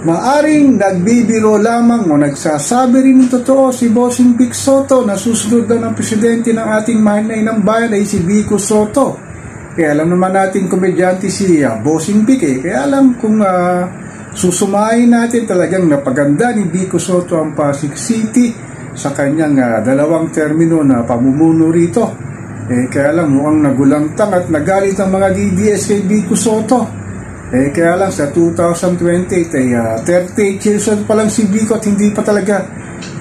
Maaring nagbibiro lamang o nagsasabi rin ng totoo si Bossing Vic Sotto na susunod daw ng presidente ng ating mahal na inang bayan ay si Vico Sotto. Kaya alam naman natin komedyante si Bossing Vic Kaya alam kung susumayin natin talagang napaganda ni Vico Sotto ang Pasig City sa kanyang dalawang termino na pamumuno rito. Kaya lang mukhang nagulantang at nagalit ang mga DDS kay Vico Sotto. Kaya lang sa 2028 ay 38 years old pa lang si Vico at hindi pa talaga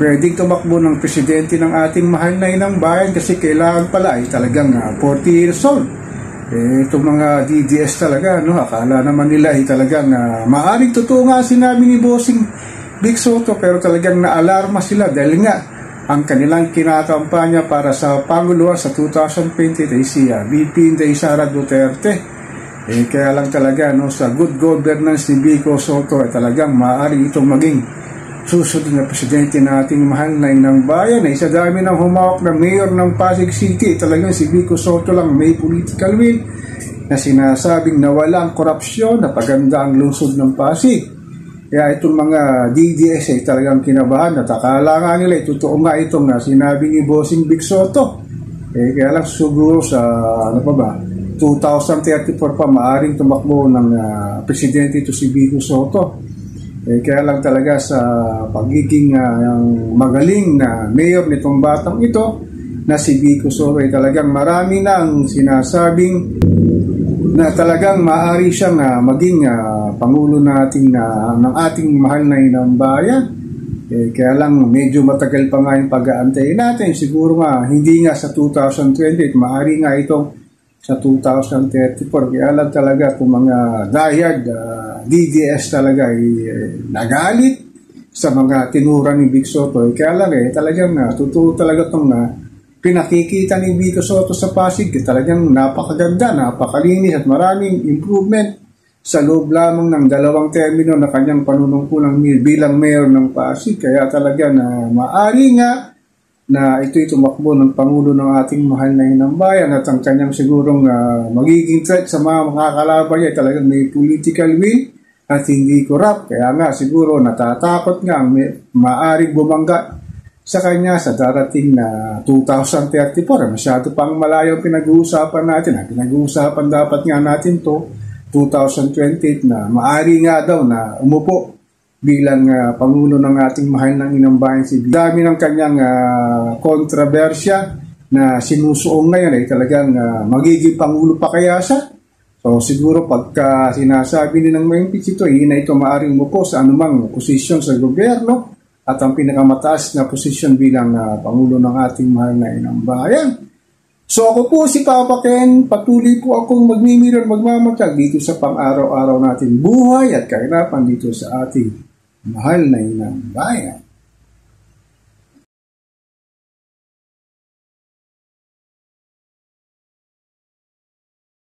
pwedeng tumakbo ng presidente ng ating mahal na inang bayan kasi kailangan pala ay talagang 40 years old. Itong mga DDS talaga, no, akala naman nila ay talagang maaring totoo nga sinabi ni Bossing Vic Sotto pero talagang naalarma sila dahil nga ang kanilang kinakampanya para sa Panguluan sa 2020 ay si VP Inday Sara Duterte. Kaya lang talaga no, sa good governance ni Vico Sotto ay talagang maaari itong maging susunod na presidente na ating mahal na inang bayan. Sa dami ng humawak na mayor ng Pasig City, talagang si Vico Sotto lang may political will na sinasabing na walang korupsyon, na paganda ang lungsod ng Pasig. Kaya itong mga DDS ay talagang kinabahan at akala nga nila totoo nga itong sinabi ni Bossing Vic Sotto. Kaya lang siguro sa 2034 pa maaring tumakbo ng presidente ito si Vico Sotto. Kaya lang talaga sa pagiging magaling na mayor nitong batang ito na si Vico Sotto ay talagang marami na ang sinasabing na talagang maaari siyang maging pangulo natin ng ating mahal na inang bayan. Kaya lang medyo matagal pa nga yung pag-aantay natin. Siguro nga hindi nga sa 2028, maaari nga itong sa 2034. Kaya lang talaga kung mga diehard DDS talaga ay nagalit sa mga tinura ni Vic Sotto. Kaya lang talagang totoo talaga itong pinakikita ni Vico Sotto sa Pasig. Talagang napakaganda, napakalinis at maraming improvement sa loob lamang ng dalawang termino na kanyang panunungkulang bilang mayor ng Pasig. Kaya talaga na maari nga na ito'y tumakbo ng Pangulo ng ating mahal na inang bayan at ang kanyang sigurong magiging threat sa mga makakalaban niya talagang may political will at hindi corrupt. Kaya nga siguro natatakot nga ang maaring bumangga sa kanya sa darating na 2034. Masyado pang malayo pinag-uusapan natin. Pinag-uusapan dapat nga natin to 2028 na maari nga daw na umupo bilang Pangulo ng ating mahal ng inang bayan si Vico. Dami ng kanyang kontrobersya na sinusuong ngayon ay talagang magiging Pangulo pa kaya siya. So siguro pagka sinasabi nilang may impeach ito, hindi na ito maaaring umupo sa anumang posisyon sa gobyerno at ang pinakamataas na posisyon bilang Pangulo ng ating mahal na inang bayan. So ako po si Papa Ken, patuloy po akong magmimiro at magmamatag dito sa pang-araw-araw natin buhay at kahirapan dito sa ating mahal na inang bayan.